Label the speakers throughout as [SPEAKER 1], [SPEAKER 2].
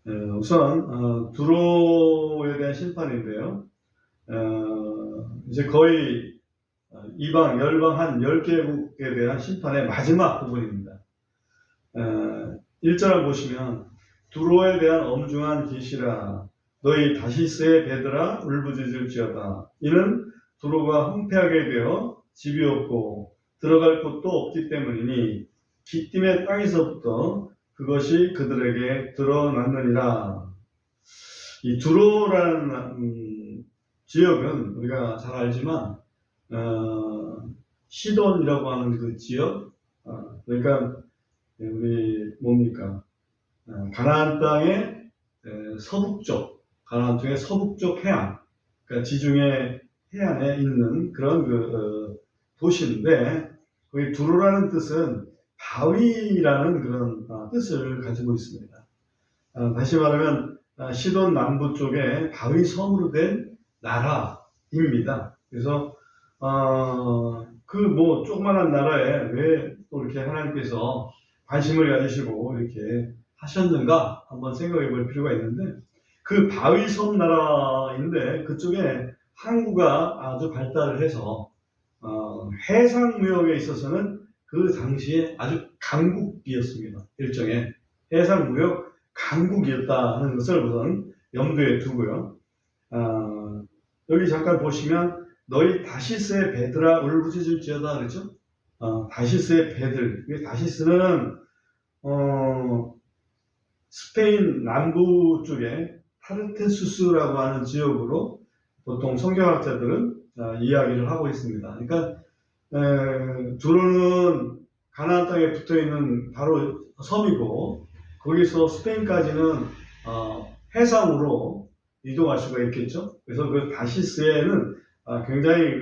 [SPEAKER 1] 우선 두로에 대한 심판인데요. 이제 거의 이방, 열방 한 10개국에 대한 심판의 마지막 부분입니다. 1절을 보시면 두로에 대한 엄중한 계시라 너희 다시스의 배들아 울부짖을지어다. 이는 두로가 황폐하게 되어 집이 없고 들어갈 곳도 없기 때문이니 기띔의 땅에서부터 그것이 그들에게 드러났느니라. 이 두로라는 지역은 우리가 잘 알지만 시돈이라고 하는 그 지역, 그러니까 우리 뭡니까? 가나안 땅의 서북쪽, 가나안 땅의 서북쪽 해안, 그러니까 지중해 해안에 있는 그런 도시인데, 거기 두로라는 뜻은 바위라는 그런 뜻을 가지고 있습니다. 다시 말하면 시돈 남부 쪽에 바위 섬으로 된 나라입니다. 그래서 그 뭐 조그만한 나라에 왜 또 이렇게 하나님께서 관심을 가지시고 이렇게 하셨는가 한번 생각해 볼 필요가 있는데, 그 바위 섬 나라인데 그쪽에 항구가 아주 발달을 해서 해상 무역에 있어서는 그 당시에 아주 강국이었습니다. 일종의 해상 무역 강국이었다는 것을 우선 염두에 두고요. 여기 잠깐 보시면 너희 다시스의 배들아 울부짖을지어다 그랬죠? 다시스의 배들. 다시스는 스페인 남부 쪽에 타르테수스라고 하는 지역으로 보통 성경학자들은 이야기를 하고 있습니다. 그러니까 두로는 가나안 땅에 붙어있는 바로 섬이고, 거기서 스페인까지는 해상으로 이동할 수가 있겠죠. 그래서 그 다시스에는 굉장히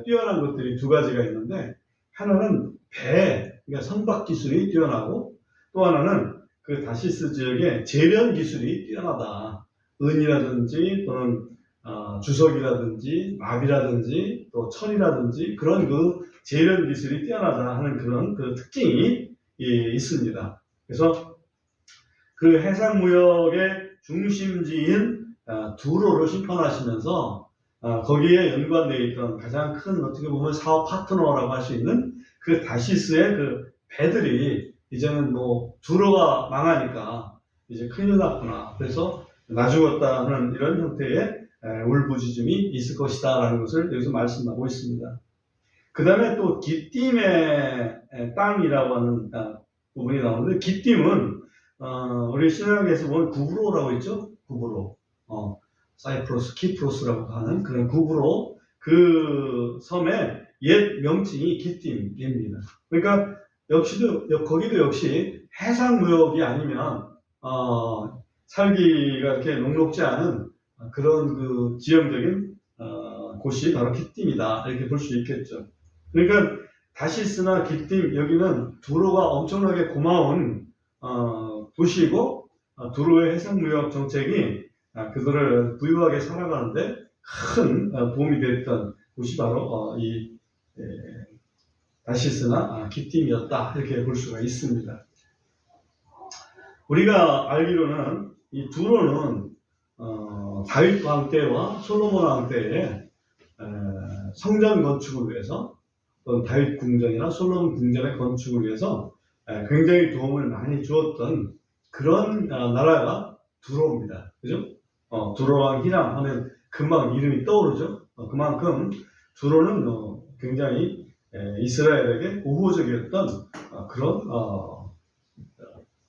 [SPEAKER 1] 뛰어난 것들이 두 가지가 있는데, 하나는 배, 그러니까 선박 기술이 뛰어나고, 또 하나는 그 다시스 지역의 제련 기술이 뛰어나다. 은이라든지 또는 주석이라든지 마비라든지 또 철이라든지 그런 그 제련 기술이 뛰어나다 하는 그런 그 특징이 있습니다. 그래서 그 해상 무역의 중심지인 두로를 심판하시면서 거기에 연관되어 있던 가장 큰 어떻게 보면 사업 파트너라고 할 수 있는 그 다시스의 그 배들이 이제는 뭐 두로가 망하니까 이제 큰일 났구나. 그래서 나 죽었다 하는 이런 형태의 울부짖음이 있을 것이다 라는 것을 여기서 말씀하고 있습니다. 그 다음에 또 기띔의 땅이라고 하는 부분이 나오는데, 기띔은 우리 신약에서 보면 구브로라고 있죠. 구브로, 사이프러스, 키프로스라고 하는 그런 구브로, 그 섬의 옛 명칭이 기띔입니다. 그러니까 거기도 역시 해상 무역이 아니면 살기가 이렇게 녹록지 않은 그런 그 지형적인 곳이 바로 기띔이다 이렇게 볼 수 있겠죠. 그러니까 다시스나 기띔, 여기는 두로가 엄청나게 고마운 도시이고, 두로의 해상무역 정책이 그들을 부유하게 살아가는데 큰 도움이 됐던 곳이 바로 이 다시스나 기띔이었다 이렇게 볼 수가 있습니다. 우리가 알기로는 이 두로는 다윗 왕 때와 솔로몬 왕 때에 성전 건축을 위해서, 또 다윗 궁전이나 솔로몬 궁전의 건축을 위해서 굉장히 도움을 많이 주었던 그런 나라가 두로입니다. 그죠? 두로왕 히람 하면 금방 이름이 떠오르죠? 그만큼 두로는 굉장히 이스라엘에게 우호적이었던 그런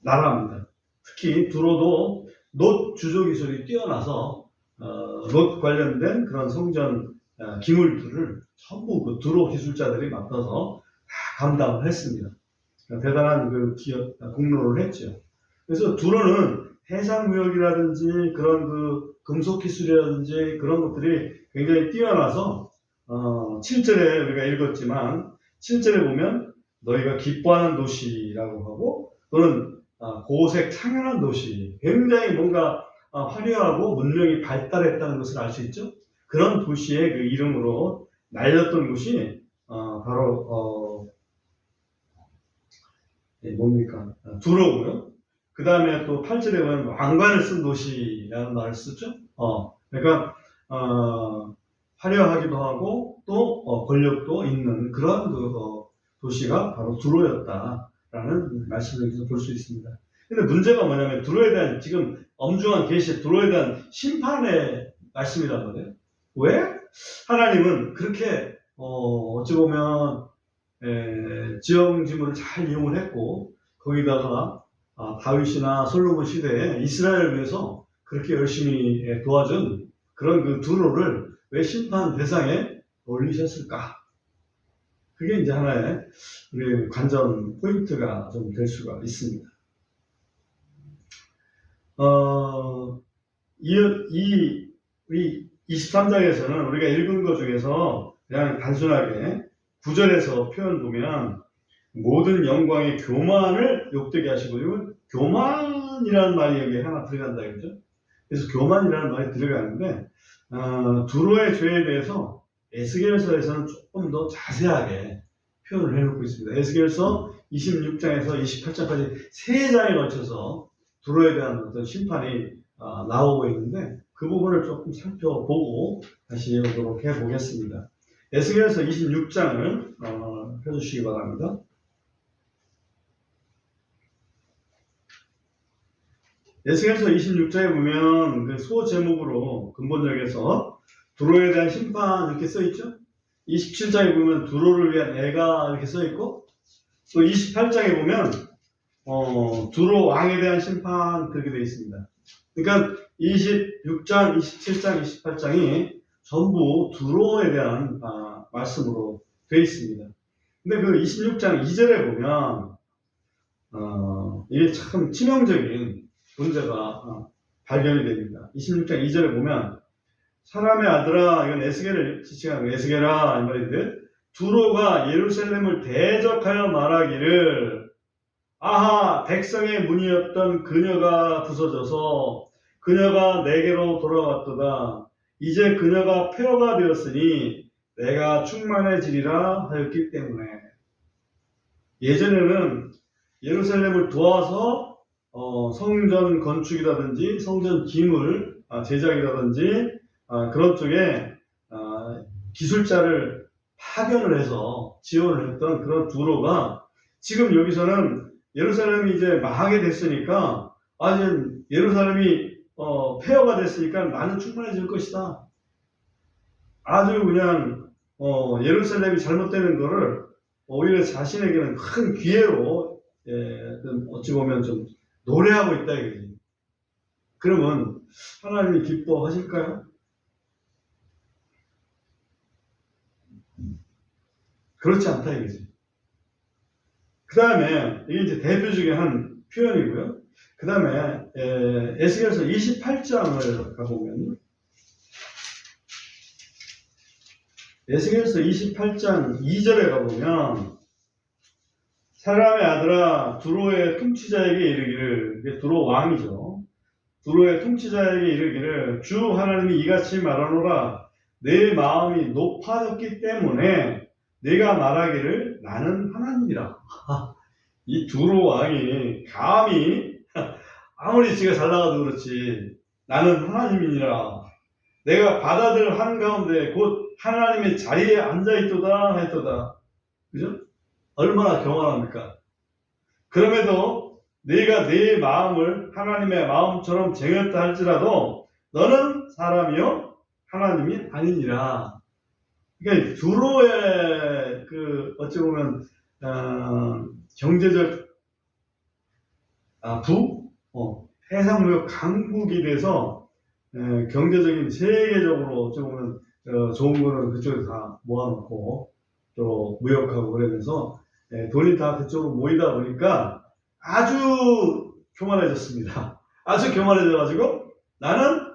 [SPEAKER 1] 나라입니다. 특히 두로도 놋 주조 기술이 뛰어나서 놋 관련된 그런 성전 기물들을 전부 그 두로 기술자들이 맡아서 다 감당을 했습니다. 대단한 그 공로를 했죠. 그래서 두로는 해상무역이라든지 그런 그 금속 기술이라든지 그런 것들이 굉장히 뛰어나서 7절에 우리가 읽었지만 7절에 보면 너희가 기뻐하는 도시라고 하고, 또는 고색 창연한 도시, 굉장히 뭔가 화려하고 문명이 발달했다는 것을 알 수 있죠. 그런 도시의 그 이름으로 날렸던 곳이 바로 뭡니까? 두로고요. 그 다음에 또 8절에 보면 왕관을 쓴 도시라는 말을 쓰죠. 그러니까, 화려하기도 하고 또 권력도 있는 그런 도시가 바로 두로였다라는 말씀을 여기서 볼 수 있습니다. 근데 문제가 뭐냐면 두로에 대한 지금 엄중한 계시, 두로에 대한 심판의 말씀이란 말이에요. 왜? 하나님은 그렇게 어찌 보면 지형지물을 잘 이용을 했고 거기다가 다윗이나 솔로몬 시대에 이스라엘을 위해서 그렇게 열심히 도와준 그런 그 두로를 왜 심판 대상에 올리셨을까? 그게 이제 하나의 우리 관전 포인트가 좀 될 수가 있습니다. 우리 23장에서는 우리가 읽은 것 중에서 그냥 단순하게 9절에서 표현 보면 모든 영광의 교만을 욕되게 하시고, 교만이라는 말이 여기 하나 들어간다 그죠? 그래서 교만이라는 말이 들어가는데 두로의 죄에 대해서 에스겔서에서는 조금 더 자세하게 표현을 해놓고 있습니다. 에스겔서 26장에서 28장까지 3장에 걸쳐서 두로에 대한 어떤 심판이 나오고 있는데 그 부분을 조금 살펴보고 다시 오도록 해보겠습니다. 에스겔서 26장을 펴주시기 바랍니다. 에스겔서 26장에 보면 그 소 제목으로 근본적에서 두로에 대한 심판 이렇게 써있죠. 27장에 보면 두로를 위한 애가 이렇게 써있고 또 28장에 보면 두로 왕에 대한 심판 그렇게 되어 있습니다. 그러니까 26장, 27장, 28장이 전부 두로에 대한 말씀으로 되어 있습니다. 근데 그 26장 2절에 보면 이게 참 치명적인 문제가 발견이 됩니다. 26장 2절에 보면 사람의 아들아, 이건 에스겔을 지칭하는 에스겔아 이 말인데 두로가 예루살렘을 대적하여 말하기를 아하 백성의 문이었던 그녀가 부서져서 그녀가 내게로 돌아왔도다. 이제 그녀가 폐허가 되었으니 내가 충만해지리라 하였기 때문에 예전에는 예루살렘을 도와서 성전 건축이라든지 성전 기물 제작이라든지 그런 쪽에 기술자를 파견을 해서 지원을 했던 그런 두로가 지금 여기서는 예루살렘이 이제 망하게 됐으니까 예루살렘이 폐허가 됐으니까 나는 충만해질 것이다. 아주 그냥 예루살렘이 잘못되는 거를 오히려 자신에게는 큰 기회로 어찌 보면 좀 노래하고 있다 이거지. 그러면 하나님이 기뻐하실까요? 그렇지 않다 이거지. 그 다음에 이게 이제 대표적인 한 표현이고요. 그 다음에 에스겔서 28장을 가보면 에스겔서 28장 2절에 가보면 사람의 아들아 두로의 통치자에게 이르기를, 이게 두로 왕이죠. 두로의 통치자에게 이르기를 주 하나님이 이같이 말하노라. 내 마음이 높아졌기 때문에 내가 말하기를 나는 하나님이라. 이 두로 왕이 감히 아무리 지가 잘 나가도 그렇지 나는 하나님이니라. 내가 바다들 한가운데 곧 하나님의 자리에 앉아있도다 했도다. 그죠? 얼마나 교만합니까? 그럼에도 내가 내 마음을 하나님의 마음처럼 정했다 할지라도 너는 사람이요 하나님이 아니니라. 그러니까 두로의 어찌 보면 경제적 해상무역 강국이 돼서 경제적인 세계적으로 어찌 보면 좋은 거는 그쪽에 다 모아놓고 또 무역하고 그러면서 돈이 다 그쪽으로 모이다 보니까 아주 교만해졌습니다. 아주 교만해져가지고 나는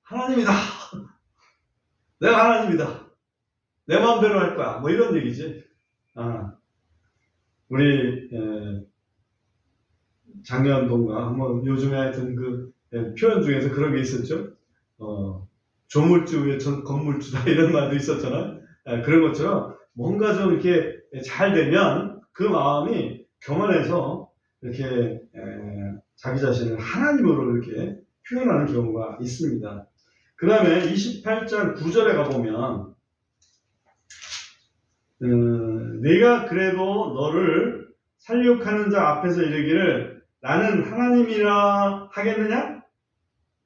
[SPEAKER 1] 하나님이다. 내가 하나님이다. 내 마음대로 할 거야. 뭐 이런 얘기지. 우리 작년동가 한번 요즘에 하여튼 그 표현 중에서 그런 게 있었죠. 조물주 위에 건물주다 이런 말도 있었잖아요. 그런 것처럼 뭔가 좀 이렇게 잘 되면 그 마음이 교만해서 이렇게 자기 자신을 하나님으로 이렇게 표현하는 경우가 있습니다. 그 다음에 28장 9절에 가보면 내가 그래도 너를 살육하는 자 앞에서 이르기를 나는 하나님이라 하겠느냐?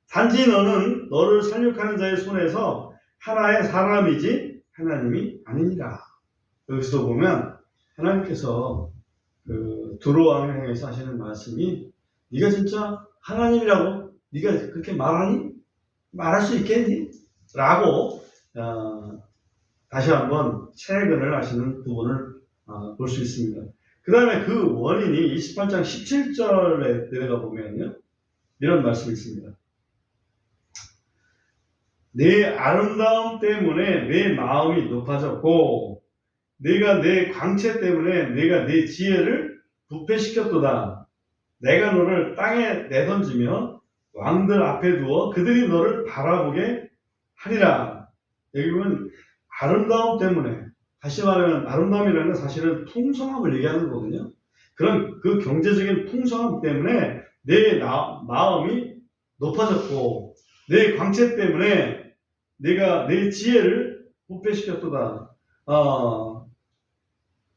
[SPEAKER 1] 단지 너는 너를 살육하는 자의 손에서 하나의 사람이지 하나님이 아니니라. 여기서 보면 하나님께서 두로왕을 향해서 하시는 말씀이 네가 진짜 하나님이라고 네가 그렇게 말하니? 말할 수 있겠니? 라고 다시 한번 채근을 하시는 부분을 볼 수 있습니다. 그 다음에 그 원인이 28장 17절에 내려가 보면요, 이런 말씀이 있습니다. 내 아름다움 때문에 내 마음이 높아졌고 내가 내 광채 때문에 내가 내 지혜를 부패시켰도다. 내가 너를 땅에 내던지며 왕들 앞에 두어 그들이 너를 바라보게 하리라. 여기 보면 아름다움 때문에, 다시 말하면 아름다움이라는 건 사실은 풍성함을 얘기하는 거거든요. 그런 그 경제적인 풍성함 때문에 내 마음이 높아졌고 내 광채 때문에 내가 내 지혜를 부패시켰도다.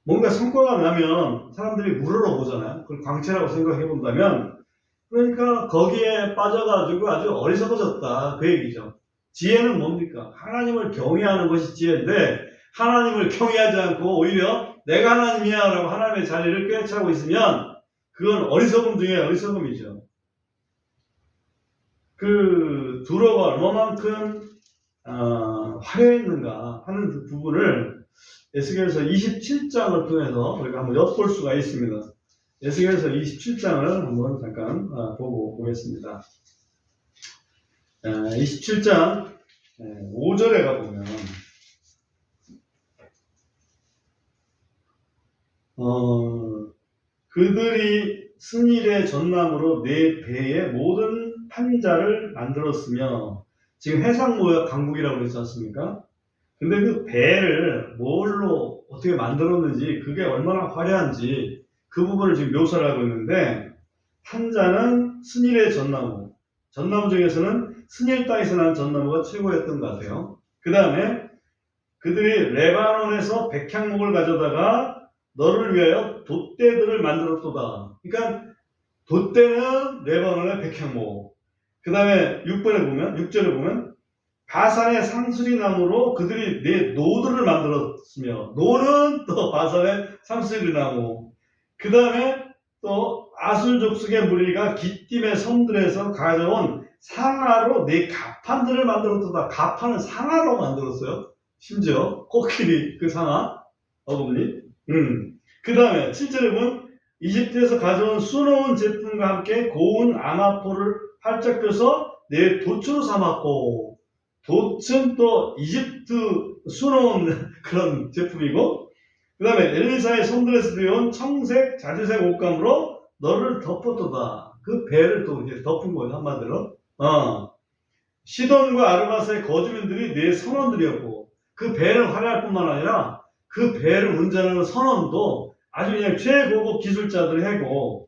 [SPEAKER 1] 뭔가 성과가 나면 사람들이 물어보잖아요. 그걸 광채라고 생각해 본다면, 그러니까 거기에 빠져가지고 아주 어리석어졌다, 그 얘기죠. 지혜는 뭡니까? 하나님을 경외하는 것이 지혜인데 하나님을 경외하지 않고 오히려 내가 하나님이야 라고 하나님의 자리를 꿰차고 있으면 그건 어리석음 중에 어리석음이죠. 그 두로가 얼마만큼 화려했는가 하는 그 부분을 에스겔서 27장을 통해서 우리가 한번 엿볼 수가 있습니다. 에스겔서 27장을 한번 잠깐 보고 오겠습니다. 27장 5절에 가보면 그들이 스닐의 전남으로 내 배의 모든 판자를 만들었으며, 지금 해상무역 강국이라고 그랬지 않습니까? 근데 그 배를 뭘로 어떻게 만들었는지, 그게 얼마나 화려한지 그 부분을 지금 묘사를 하고 있는데, 판자는 스닐의 전나무, 전나무 중에서는 스닐 땅에서 난 전나무가 최고였던 것 같아요. 그 다음에 그들이 레바논에서 백향목을 가져다가 너를 위하여 돛대들을 만들었도다. 그러니까 돛대는 레바논의 백향목. 그 다음에 6절에 보면 바산의 상수리나무로 그들이 내 노들을 만들었으며, 노는 또 바산의 상수리나무. 그 다음에 또 아술 족속의 무리가 기띔의 섬들에서 가져온 상아로 내 가판들을 만들었다. 가판은 상아로 만들었어요. 심지어 코끼리 그 상아 어금니. 그 다음에 7절에 보면 이집트에서 가져온 수놓은 제품과 함께 고운 아마포를 활짝 펴서 내 돛으로 삼았고, 돛은 또 이집트 수놓은 그런 제품이고, 그 다음에 엘리사의 손들에서 들여온 청색 자주색 옷감으로 너를 덮었도다. 그 배를 또 이제 덮은 거예요, 한마디로. 시돈과 아르바스의 거주민들이 내 선원들이었고, 그 배를 활용할 뿐만 아니라 그 배를 운전하는 선원도 아주 그냥 최고급 기술자들이 하고,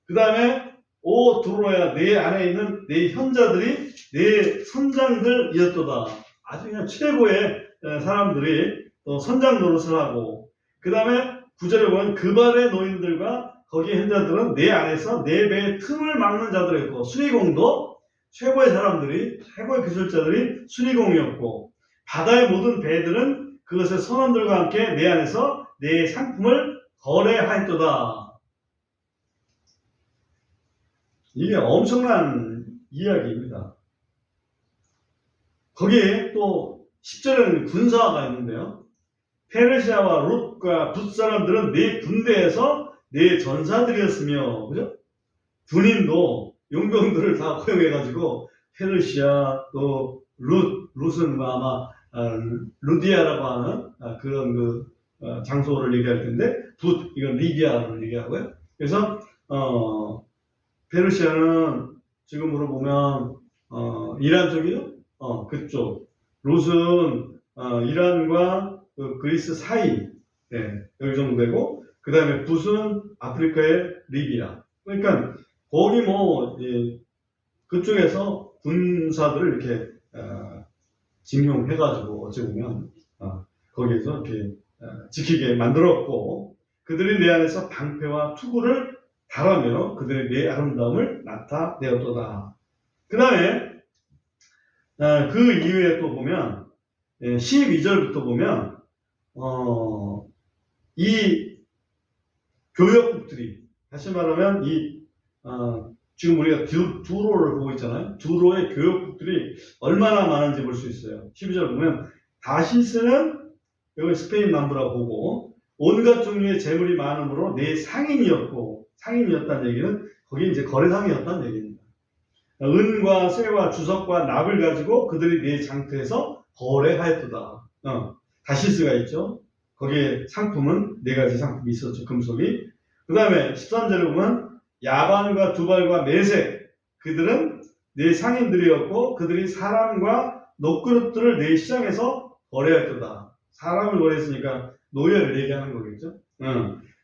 [SPEAKER 1] 그 다음에 오 두로야, 내 안에 있는 내 현자들이 내 선장들이었도다. 아주 그냥 최고의 사람들이 또 선장 노릇을 하고, 그 다음에 9절에 보면 그발의 노인들과 거기 현자들은 내 안에서 내 배의 틈을 막는 자들이었고, 수리공도 최고의 사람들이, 최고의 기술자들이 수리공이었고, 바다의 모든 배들은 그것의 선원들과 함께 내 안에서 내 상품을 거래하였도다. 이게 엄청난 이야기입니다. 거기에 또 10절에는 군사화가 있는데요. 페르시아와 룻과 붓 사람들은 내 군대에서 내 전사들이었으며, 그죠? 군인도 용병들을 다 고용해가지고 페르시아 또 룻은 아마 루디아라고 하는 그런 장소를 얘기할 텐데, 붓 이건 리비아를 얘기하고요. 그래서 페르시아는 지금으로 보면 이란 쪽이요. 그쪽. 룻은 이란과 그리스 사이, 여기 정도 되고, 그 다음에 붓은 아프리카의 리비아. 그러니까 거기 뭐 그쪽에서 군사들을 이렇게 징용해가지고 어찌 보면 거기에서 이렇게 지키게 만들었고, 그들이 내 안에서 방패와 투구를 달하며 그들의 내 아름다움을 나타내었도다. 그 다음에 그 이후에 또 보면 12절부터 보면 이 교역국들이, 다시 말하면 지금 우리가 두로를 보고 있잖아요. 두로의 교역국들이 얼마나 많은지 볼 수 있어요. 12절 보면 다시스는, 여기 스페인 남부라고 보고, 온갖 종류의 재물이 많으므로 내 상인이었고, 상인이었다는 얘기는 거기 이제 거래상이었다는 얘기입니다. 은과 쇠와 주석과 납을 가지고 그들이 내 장터에서 거래하였도다. 다시스가 있죠. 거기에 상품은 네 가지 상품이 있었죠. 금속이. 그 다음에 13절에 보면 야반과 두발과 메색, 그들은 내 상인들이었고 그들이 사람과 녹그릇들을 내 시장에서 거래하였도다. 사람을 거래했으니까 노예를 얘기하는 거겠죠.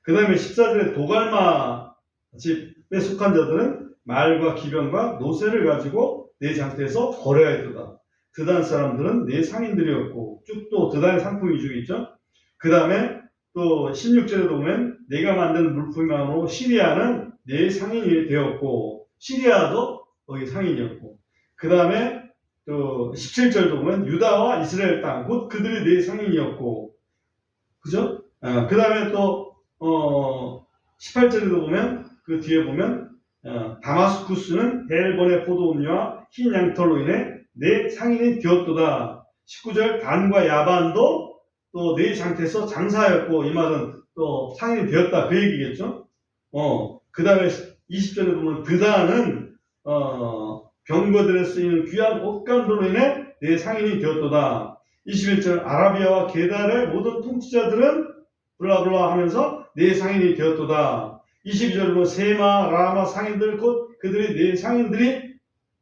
[SPEAKER 1] 그 다음에 14절에 도갈마 집에 속한 자들은 말과 기병과 노새를 가지고 내 장터에서 거래하였도다. 드단 사람들은 내 상인들이었고, 쭉 또 드단의 상품이 쭉 있죠. 그 다음에 또 16절에 보면 내가 만든 물품이므로 시리아는 내 상인이 되었고, 시리아도 거기 상인이었고, 그 다음에 또 17절도 보면 유다와 이스라엘 땅, 곧 그들이 내 상인이었고, 그죠? 그 다음에 또 18절에도 보면 그 뒤에 보면 다마스쿠스는 헬본의 포도음료와 흰 양털로 인해 내 상인이 되었도다. 19절 단과 야반도 또 내 장터에서 장사하였고, 이 말은 또 상인이 되었다 그 얘기겠죠. 그 다음에 20절에 보면 드다는 병거들에 쓰이는 귀한 옷감들로 인해 내 상인이 되었도다. 21절 아라비아와 게달의 모든 통치자들은 블라블라 하면서 내 상인이 되었도다. 22절 보면 세마 라마 상인들 곧 그들이 내 상인들이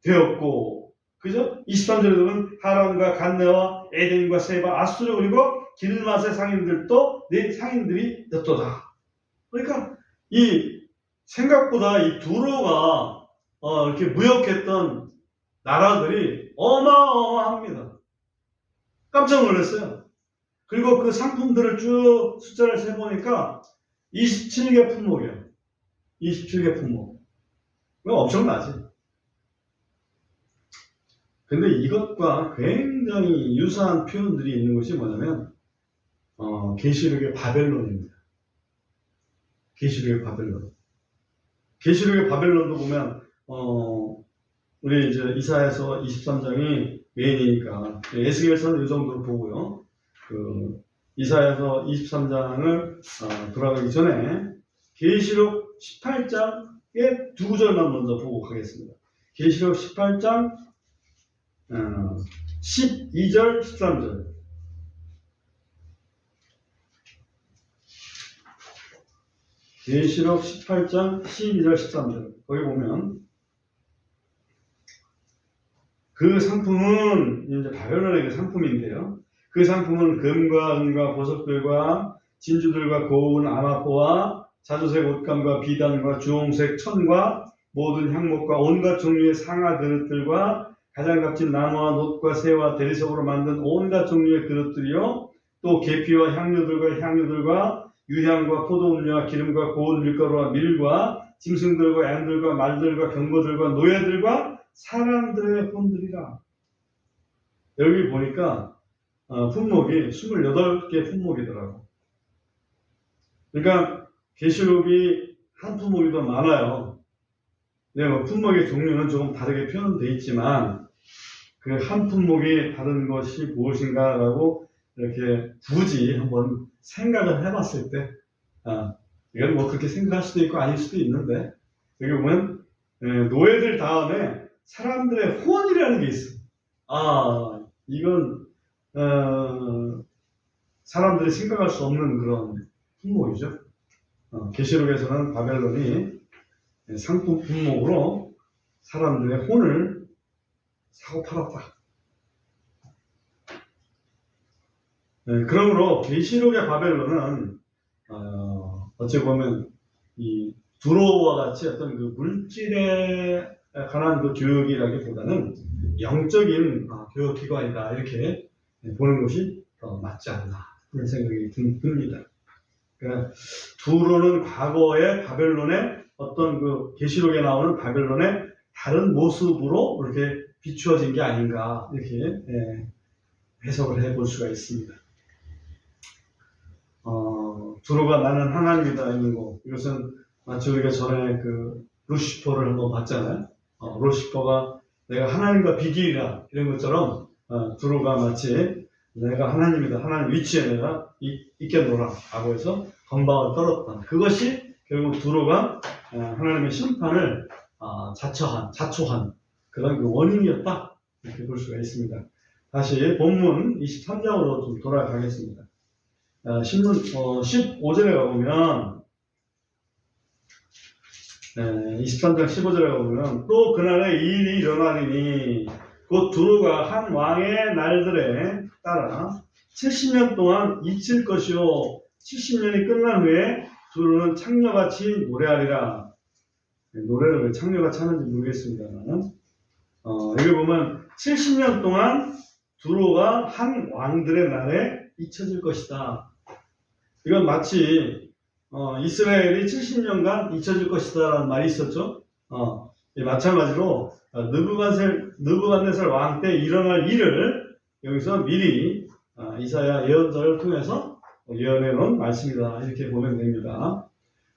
[SPEAKER 1] 되었고, 그죠? 23절에 보면 하란과 간네와 에덴과 세바 아수르 그리고 길맛의 상인들도 내 상인들이 되었도다. 그러니까 이 생각보다 이 두로가 이렇게 무역했던 나라들이 어마어마합니다. 깜짝 놀랐어요. 그리고 그 상품들을 쭉 숫자를 세보니까 27개 품목이에요. 27개 품목. 엄청나지. 근데 이것과 굉장히 유사한 표현들이 있는 것이 뭐냐면 계시록의 바벨론입니다. 계시록의 바벨론. 계시록의 바벨론도 보면 우리 이제 이사야서 23장이 메인이니까 에스겔서는 이 정도로 보고요. 이사야서 23장을 돌아가기 전에 계시록 18장의 두 구절만 먼저 보고 가겠습니다. 계시록 18장 12절 13절. 계시록 18장 12절 13절. 거기 보면 그 상품은 이제 바벨론의 상품인데요. 그 상품은 금과 은과 보석들과 진주들과 고운 아마포와 자주색 옷감과 비단과 주홍색 천과 모든 향목과 온갖 종류의 상아 그릇들과 가장 값진 나무와 놋과 새와 대리석으로 만든 온갖 종류의 그릇들이요, 또 계피와 향료들과 유향과 포도음료와 기름과 고운 밀가루와 밀과 짐승들과 양들과 말들과 경보들과 노예들과 사람들의 혼들이라. 여기 보니까 품목이 28개 품목이더라고. 그러니까 계시록이 한 품목이 더 많아요. 네, 품목의 종류는 조금 다르게 표현되어 있지만 그 한 품목이 다른 것이 무엇인가라고 이렇게 굳이 한번 생각을 해봤을 때, 이건 뭐 그렇게 생각할 수도 있고 아닐 수도 있는데, 여기 보면 노예들 다음에 사람들의 혼이라는 게 있어. 이건 사람들이 생각할 수 없는 그런 품목이죠. 계시록에서는 바벨론이 상품 품목으로 사람들의 혼을 사고 팔았다. 그러므로 계시록의 바벨론은 어찌 보면 이 두로와 같이 어떤 그 물질에 관한 그 교육이라기보다는 영적인 교육기관이다 이렇게 보는 것이 더 맞지 않나 그런 생각이 듭니다. 그러니까 두로는 과거의 바벨론의 어떤 그 계시록에 나오는 바벨론의 다른 모습으로 이렇게 비추어진 게 아닌가 이렇게 해석을 해볼 수가 있습니다. 두로가 나는 하나님이다 있는 거 이것은 마치 우리가 전에 그 루시퍼를 한번 봤잖아요. 루시퍼가 내가 하나님과 비교이라 이런 것처럼 두로가 마치 내가 하나님이다 하나님 위치에 내가 있겠노라 라고 해서 건방을 떨었다. 그것이 결국 두로가 하나님의 심판을 자초한 그런 그 원인이었다 이렇게 볼 수가 있습니다. 다시 본문 23장으로 좀 돌아가겠습니다. 신문 15절에 가보면 23장 15절에 가보면 또 그날에 이 일이 일어나리니 곧 두로가 한 왕의 날들에 따라 70년 동안 잊힐 것이요 70년이 끝난 후에 두로는 창녀같이 노래하리라. 노래를 왜 창녀같이 하는지 모르겠습니다만 여기 보면 70년 동안 두로가 한 왕들의 날에 잊혀질 것이다. 이건 마치 이스라엘이 70년간 잊혀질 것이다 라는 말이 있었죠. 마찬가지로 느부갓네살 왕 때 일어날 일을 여기서 미리 이사야 예언자를 통해서 예언해 놓은 말씀이다 이렇게 보면 됩니다.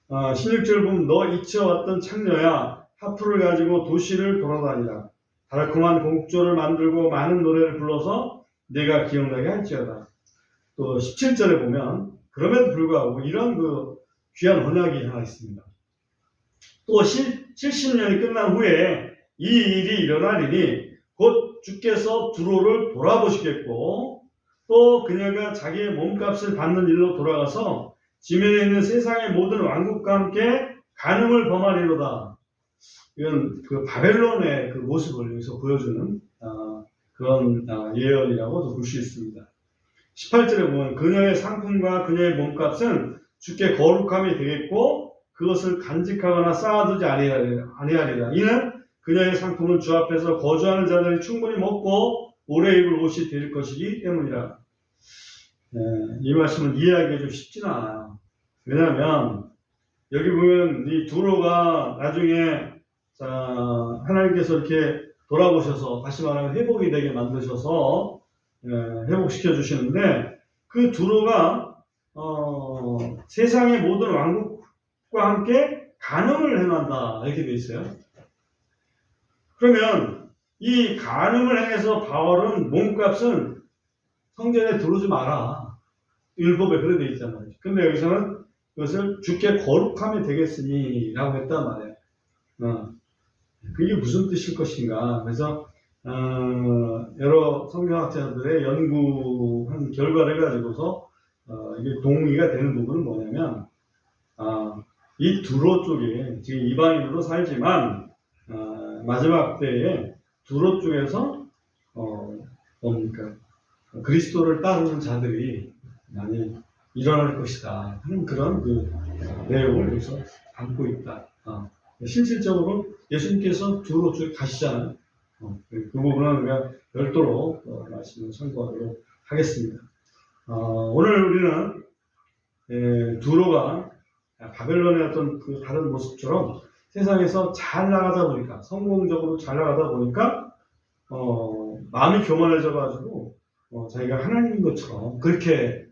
[SPEAKER 1] 16절 보면 너 잊혀왔던 창녀야 하프를 가지고 도시를 돌아다니라. 달콤한 곡조를 만들고 많은 노래를 불러서 내가 기억나게 할지어다. 또 17절에 보면 그럼에도 불구하고 이런 그 귀한 언약이 하나 있습니다. 또 70년이 끝난 후에 이 일이 일어나리니 곧 주께서 두로를 돌아보시겠고 또 그녀가 자기의 몸값을 받는 일로 돌아가서 지면에 있는 세상의 모든 왕국과 함께 간음을 범하리로다. 이건 그 바벨론의 그 모습을 여기서 보여주는 그런 예언이라고도 볼 수 있습니다. 18절에 보면 그녀의 상품과 그녀의 몸값은 주께 거룩함이 되겠고 그것을 간직하거나 쌓아두지 아니하리라. 이는 그녀의 상품은 주 앞에서 거주하는 자들이 충분히 먹고 오래 입을 옷이 될 것이기 때문이라. 이 말씀을 이해하기가 좀 쉽지는 않아요. 왜냐하면 여기 보면 이 두로가 나중에 하나님께서 이렇게 돌아보셔서 다시 말하면 회복이 되게 만드셔서 회복시켜 주시는데 그 두로가 세상의 모든 왕국과 함께 간음을 행한다 이렇게 돼 있어요. 그러면 이 간음을 행해서 바울은 몸값은 성전에 들어오지 마라. 율법에 그래 돼 있잖아요. 근데 여기서는 그것을 주께 거룩함이 되겠으니 라고 했단 말이에요. 그게 무슨 뜻일 것인가. 그래서 여러 성경학자들의 연구한 결과를 가지고서 이게 동의가 되는 부분은 뭐냐면 이 두로 쪽에 지금 이방인으로 살지만 마지막 때에 두로 쪽에서 뭡니까 그리스도를 따르는 자들이 많이 일어날 것이다 하는 그런 그 내용을 여기서 담고 있다. 실질적으로 예수님께서 두로 쪽에 가시잖아요. 그 부분은 우리가 별도로 말씀을 참고하도록 하겠습니다. 오늘 우리는 두로가 바벨론의 어떤 그 다른 모습처럼 세상에서 잘 나가다 보니까 성공적으로 잘 나가다 보니까 마음이 교만해져 가지고 자기가 하나님인 것처럼 그렇게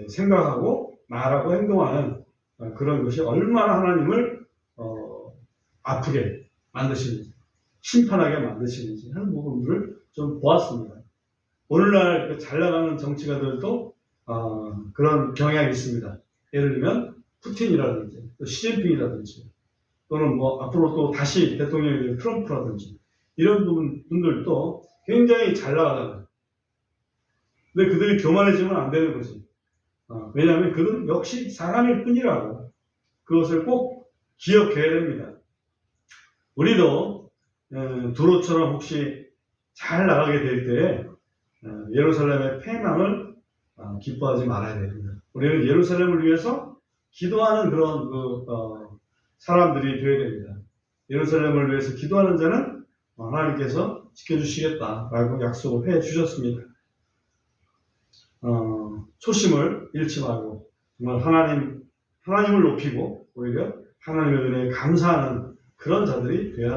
[SPEAKER 1] 생각하고 말하고 행동하는 그런 것이 얼마나 하나님을 아프게 만드시는지 심판하게 만드시는지 하는 부분들을 좀 보았습니다. 오늘날 잘 나가는 정치가들도 그런 경향이 있습니다. 예를 들면 푸틴이라든지 또 시진핑이라든지 또는 뭐 앞으로 또 다시 대통령이 될 트럼프라든지 이런 분들도 굉장히 잘 나가잖아요. 근데 그들이 교만해지면 안 되는 거지. 왜냐하면 그들은 역시 사람일 뿐이라고 그것을 꼭 기억해야 됩니다. 우리도 두로처럼 혹시 잘 나가게 될 때에 예루살렘의 패망을 기뻐하지 말아야 됩니다. 우리는 예루살렘을 위해서 기도하는 그런 사람들이 되어야 됩니다. 예루살렘을 위해서 기도하는 자는 하나님께서 지켜주시겠다라고 약속을 해 주셨습니다. 초심을 잃지 말고 정말 하나님을 높이고 오히려 하나님의 은혜에 감사하는 그런 자들이 되어야